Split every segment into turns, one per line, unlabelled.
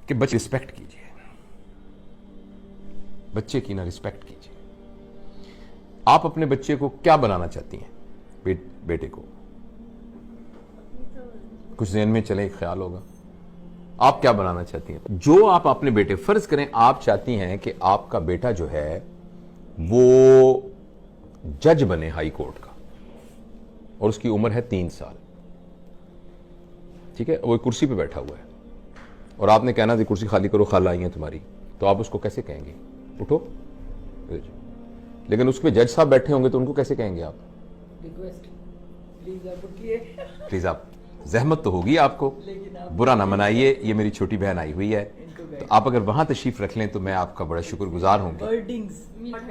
कि बच्चे रिस्पेक्ट कीजिए, बच्चे की ना रिस्पेक्ट कीजिए। आप अपने बच्चे को क्या बनाना चाहती हैं? बेटे को कुछ ज़हन में चले, एक ख्याल होगा, आप क्या बनाना चाहती हैं? जो आप अपने बेटे, फर्ज करें आप चाहती हैं कि आपका बेटा जो है वो जज बने हाई कोर्ट का, और उसकी उम्र है 3 साल, ठीक है, वो कुर्सी पे बैठा हुआ है, और आपने कहना थी कुर्सी खाली करो, खाला आई है तुम्हारी, तो आप उसको कैसे कहेंगे उठो? लेकिन उस पर जज साहब बैठे होंगे तो उनको कैसे कहेंगे आप? प्लीज आप, जहमत तो होगी आपको, बुरा ना मनाइए, ये मेरी छोटी बहन आई हुई है, तो आप अगर वहां तशरीफ रख लें तो मैं आपका बड़ा शुक्रगुजार हूंगी।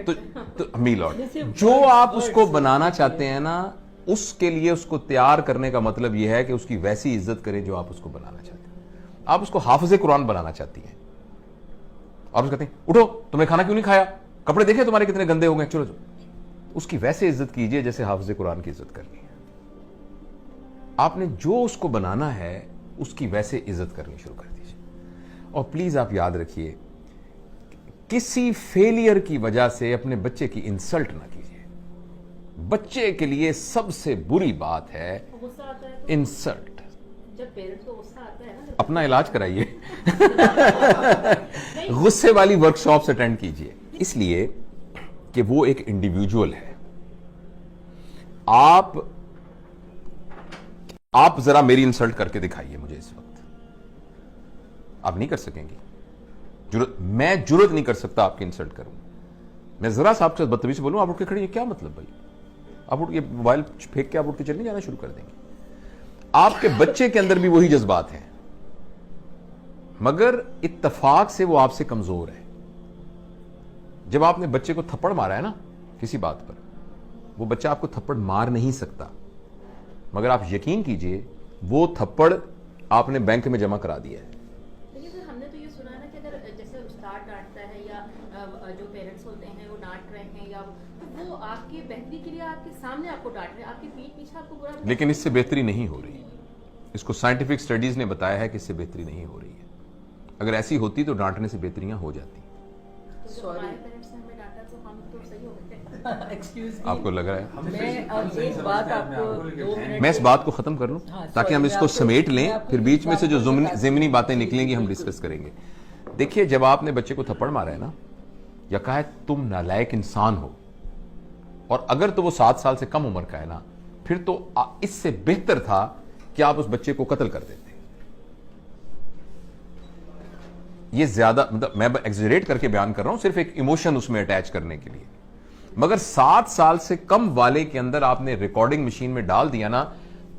तो मी लॉर्ड, जो आप उसको बनाना चाहते हैं ना, उसके लिए उसको तैयार करने का मतलब यह है कि उसकी वैसी इज्जत करें जो आप उसको बनाना चाहते हैं। आप उसको हाफिज़े कुरान बनाना चाहती हैं, आप कहते हैं उठो, तुमने खाना क्यों नहीं खाया, कपड़े देखे तुम्हारे कितने गंदे हो गए, चलो चलो। उसकी वैसे इज्जत कीजिए जैसे हाफिज़े कुरान की इज्जत करनी है। आपने जो उसको बनाना है उसकी वैसे इज्जत करनी शुरू कर दीजिए। और प्लीज आप याद रखिए, किसी फेलियर की वजह से अपने बच्चे की इंसल्ट ना कीजिए। बच्चे के लिए सबसे बुरी बात है इंसल्ट।
जब पेरेंट्स को गुस्सा आता है ना,
अपना इलाज कराइए, गुस्से वाली वर्कशॉप्स अटेंड कीजिए, इसलिए कि वो एक इंडिविजुअल है। आप जरा मेरी इंसल्ट करके दिखाइए मुझे इस वक्त, आप नहीं कर सकेंगी। मैं जुर्रत नहीं कर सकता आपकी इंसल्ट करूं। मैं जरा सा आपसे बदतमीजी से बोलूं, आप उठ के खड़े, ये क्या मतलब भाई? आप उठ के मोबाइल फेंक के आप उठ के चलने जाना शुरू कर देंगे। आपके बच्चे के अंदर भी वही जज्बात हैं, मगर इत्तफाक से वो आपसे कमजोर है। जब आपने बच्चे को थप्पड़ मारा है ना किसी बात पर, वो बच्चा आपको थप्पड़ मार नहीं सकता, मगर आप यकीन कीजिए वो थप्पड़ आपने बैंक में जमा करा दिया है।
लेकिन सर, हमने तो ये सुना है ना कि अगर जैसे उस्ताद डांटता है या जो पेरेंट्स होते हैं वो डांट रहे हैं, या तो वो आपकी बेहतरी के लिए आपके सामने आपको डांट रहे हैं, आपके पीठ पीछे आपको बुरा,
लेकिन इससे बेहतरी नहीं हो रही। इसको साइंटिफिक स्टडीज ने बताया है कि इससे बेहतरी नहीं हो रही है। अगर ऐसी होती तो डांटने से बेहतरियां हो जाती।
तो जब हमारे पेरेंट्स ने हमें डांटा तो हम तो सही हो गए।
एक्सक्यूज
आपको लग रहा है?
एक बात आपको 2 मिनट,
मैं इस बात को खत्म कर लूं ताकि हम इसको समेट लें, फिर बीच में से जो ज़मीनी बातें निकलेंगी हम डिस्कस करेंगे। देखिए, जब आपने बच्चे को थप्पड़ मारा है ना, या कहा है तुम नालायक इंसान हो, और अगर तो वो 7 साल से कम उम्र का है ना, फिर तो इससे बेहतर था कि आप उस बच्चे को कत्ल कर देते। ये ज्यादा, मतलब मैं एक्सजरेट करके बयान कर रहा हूं, सिर्फ एक इमोशन उसमें अटैच करने के लिए। मगर 7 साल से कम वाले के अंदर आपने रिकॉर्डिंग मशीन में डाल दिया ना,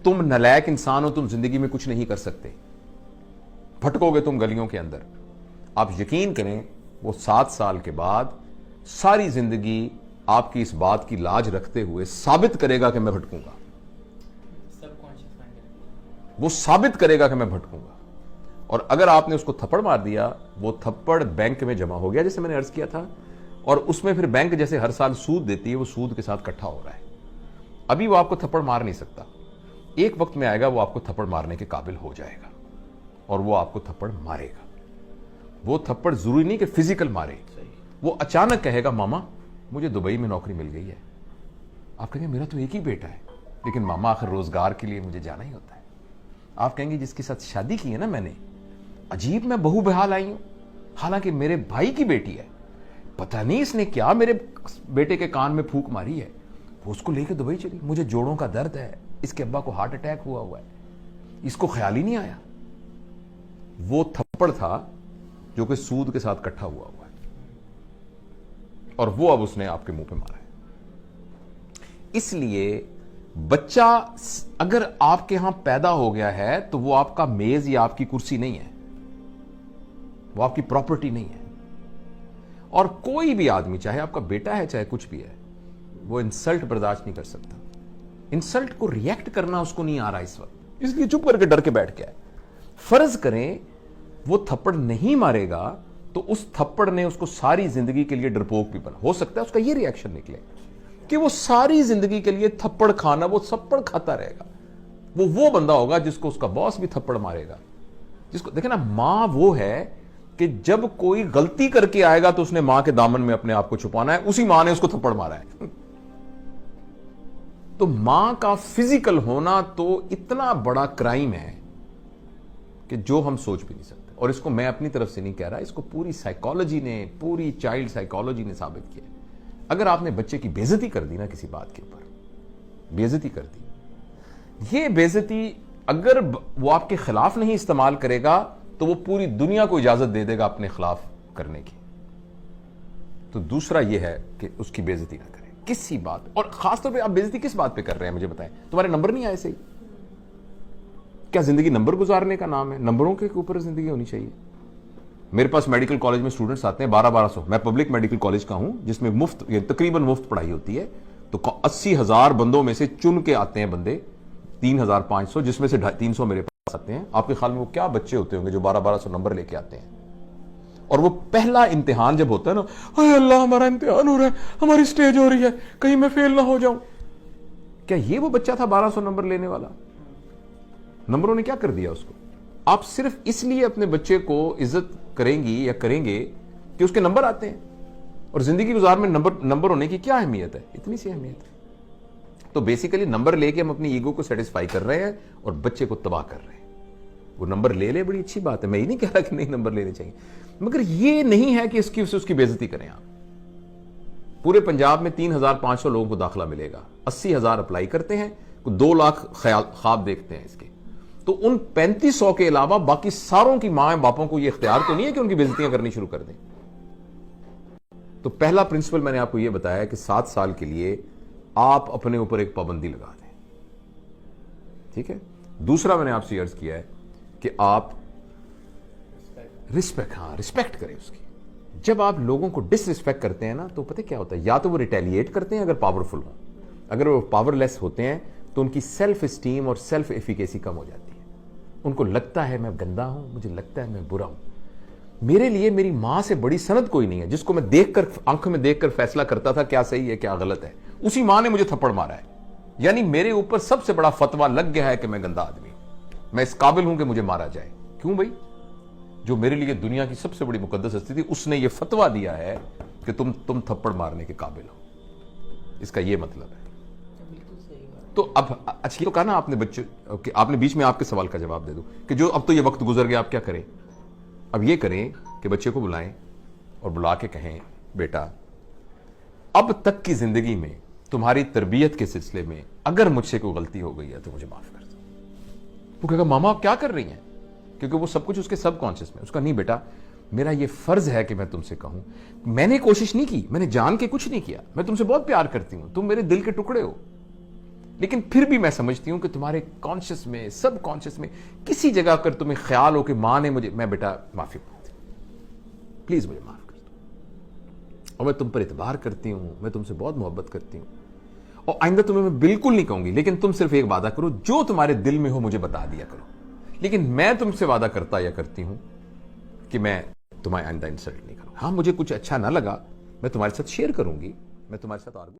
तुम नालायक इंसान हो, तुम जिंदगी में कुछ नहीं कर सकते, भटकोगे तुम गलियों के अंदर। आप यकीन करें, वो 7 साल के बाद सारी जिंदगी आपकी इस बात की लाज रखते हुए साबित करेगा कि मैं भटकूंगा। वो साबित करेगा कि मैं भटकूंगा। और अगर आपने उसको थप्पड़ मार दिया, वो थप्पड़ बैंक में जमा हो गया, जैसे मैंने अर्ज किया था, और उसमें फिर बैंक जैसे हर साल सूद देती है, वो सूद के साथ इकट्ठा हो रहा है। अभी वो आपको थप्पड़ मार नहीं सकता, एक वक्त में आएगा वो आपको थप्पड़ मारने के काबिल हो जाएगा, और वो आपको थप्पड़ मारेगा। वो थप्पड़ जरूरी नहीं कि फिजिकल मारे, वो अचानक कहेगा मामा मुझे दुबई में नौकरी मिल गई है। आप कहेंगे मेरा तो एक ही बेटा है, लेकिन मामा आखिर रोजगार के लिए मुझे जाना ही होता है। आप कहेंगे जिसके साथ शादी की है ना मैंने, अजीब मैं बहू बेहाल आई हूं, हालांकि मेरे भाई की बेटी है, पता नहीं इसने क्या मेरे बेटे के कान में फूंक मारी है, वो उसको लेके दुबई चली। मुझे जोड़ों का दर्द है, इसके अब्बा को हार्ट अटैक हुआ है, इसको ख्याल ही नहीं आया। वो थप्पड़ था जो कि सूद के साथ इकट्ठा हुआ है, और वो अब उसने आपके मुंह पे मारा है। इसलिए बच्चा अगर आपके यहां पैदा हो गया है तो वो आपका मेज या आपकी कुर्सी नहीं है, वो आपकी प्रॉपर्टी नहीं है। और कोई भी आदमी, चाहे आपका बेटा है चाहे कुछ भी है, वो इंसल्ट बर्दाश्त नहीं कर सकता। इंसल्ट को रिएक्ट करना उसको नहीं आ रहा इस वक्त, इसलिए चुप करके डर के बैठ गया है। फर्ज करें वो थप्पड़ नहीं मारेगा तो उस थप्पड़ ने उसको सारी जिंदगी के लिए डरपोक भी बना। हो सकता है उसका ये रिएक्शन निकले कि वो सारी जिंदगी के लिए थप्पड़ खाना, वो थप्पड़ खाता रहेगा। वो बंदा होगा जिसको उसका बॉस भी थप्पड़ मारेगा, जिसको देखे ना, मां वो है कि जब कोई गलती करके आएगा तो उसने मां के दामन में अपने आप को छुपाना है, उसी मां ने उसको थप्पड़ मारा है। तो मां का फिजिकल होना तो इतना बड़ा क्राइम है कि जो हम सोच भी नहीं सकते। और इसको मैं अपनी तरफ से नहीं कह रहा, इसको पूरी साइकोलॉजी ने, पूरी चाइल्ड साइकोलॉजी ने साबित किया। अगर आपने बच्चे की बेइज्जती कर दी ना, किसी बात के ऊपर बेइज्जती कर दी, ये बेइज्जती अगर वो आपके खिलाफ नहीं इस्तेमाल करेगा तो वो पूरी दुनिया को इजाजत दे देगा अपने खिलाफ करने की। तो दूसरा ये है कि उसकी बेइज्जती ना करें किसी बात। और खासतौर पे आप बेइज्जती किस बात पे कर रहे हैं मुझे बताएं? तुम्हारे नंबर नहीं आए सही? क्या जिंदगी नंबर गुजारने का नाम है? नंबरों के ऊपर जिंदगी होनी चाहिए। मेरे पास मेडिकल कॉलेज में स्टूडेंट्स आते हैं 1200। मैं पब्लिक मेडिकल कॉलेज का हूं जिसमें मुफ्त, तकरीबन मुफ्त पढ़ाई होती है। तो 80,000 बंदों में से चुन के आते हैं बंदे 3,500, जिसमें से 350 मेरे पास आते हैं। आपके ख्याल में वो क्या बच्चे होते होंगे जो 1200 नंबर लेके आते हैं? और वो पहला इम्तिहान जब होता है ना, हाय अल्लाह हमारा इम्तिहान हो रहा है, हमारी स्टेज हो रही है, कहीं मैं फेल ना हो जाऊं। क्या ये वो बच्चा था 1200 नंबर लेने वाला? नंबरों ने क्या कर दिया उसको? आप सिर्फ इसलिए अपने बच्चे को इज्जत करेंगी या करेंगे कि उसके नंबर आते हैं। और जिंदगी गुजार में नंबर होने की क्या अहमियत है? इतनी सी अहमियत है। तो बेसिकली नंबर लेके हम अपनी ईगो को सेटिस्फाई कर रहे हैं और बच्चे को तबाह कर रहे हैं। वो नंबर ले ले, बड़ी अच्छी बात है, मैं ये नहीं कह रहा कि नहीं नंबर लेने चाहिए, मगर ये नहीं है कि उसकी बेइज्जती करें आप। पूरे पंजाब में 3,500 लोगों को दाखिला मिलेगा, 80,000 अप्लाई करते हैं, 2 लाख ख्वाब देखते हैं इसके। तो उन 3500 के अलावा बाकी सारों की मां बापों को यह इख्तियार तो नहीं है कि उनकी बेइज्जतियां करनी शुरू कर दें। तो पहला प्रिंसिपल मैंने आपको यह बताया कि 7 साल के लिए आप अपने ऊपर एक पाबंदी लगा दें, ठीक है। दूसरा मैंने आपसे अर्ज किया है कि आप रिस्पेक्ट करें उसकी। जब आप लोगों को डिसरिस्पेक्ट करते हैं ना, तो पता क्या होता है, या तो वो रिटेलिएट करते हैं अगर पावरफुल हो, अगर वो पावरलेस होते हैं तो उनकी सेल्फ स्टीम और सेल्फ एफिकेसी कम हो जाती है। उनको लगता है मैं गंदा हूं, मुझे लगता है मैं बुरा हूं। मेरे लिए मेरी मां से बड़ी सनद कोई नहीं है, जिसको मैं देखकर, आंखों में देखकर फैसला करता था क्या सही है क्या गलत है। उसी मां ने मुझे थप्पड़ मारा है, यानी मेरे ऊपर सबसे बड़ा फतवा लग गया है कि मैं गंदा आदमी, मैं इस काबिल हूं कि मुझे मारा जाए। क्यों भाई? जो मेरे लिए दुनिया की सबसे बड़ी मुकद्दस हस्ती थी, उसने ये फतवा दिया है कि तुम थप्पड़ मारने के काबिल हो। इसका ये मतलब है। तो अब अच्छा तो कहा ना आपने बच्चे, आपने बीच में आपके सवाल का जवाब दे दो कि जो अब तो ये वक्त गुजर गया, आप क्या करें? अब ये करें कि बच्चे को बुलाएं और बुला के कहें, बेटा अब तक की जिंदगी में तुम्हारी तरबियत के सिलसिले में अगर मुझसे कोई गलती हो गई है तो मुझे माफ कर दो। वो कहेगा मामा आप क्या कर रही हैं? क्योंकि वो सब कुछ उसके सबकॉन्शियस में। उसका नहीं बेटा, मेरा ये फर्ज है कि मैं तुमसे कहूं, मैंने कोशिश नहीं की, मैंने जान के कुछ नहीं किया, मैं तुमसे बहुत प्यार करती हूं, तुम मेरे दिल के टुकड़े हो, लेकिन फिर भी मैं समझती हूं कि तुम्हारे कॉन्शियस में, सब कॉन्शियस में किसी जगह अगर तुम्हें ख्याल हो कि मां ने मुझे, मैं बेटा माफी मांगती हूं, प्लीज मुझे माफ कर दो, और मैं तुम पर इतबार करती हूं, मैं तुमसे बहुत मोहब्बत करती हूं, और आइंदा तुम्हें मैं बिल्कुल नहीं कहूंगी, लेकिन तुम सिर्फ एक वादा करो, जो तुम्हारे दिल में हो मुझे बता दिया करो, लेकिन मैं तुमसे वादा करता या करती हूं कि मैं तुम्हारे आइंदा इंसल्ट नहीं करूंगा। हाँ, मुझे कुछ अच्छा ना लगा, मैं तुम्हारे साथ शेयर करूंगी, मैं तुम्हारे साथ आर्गू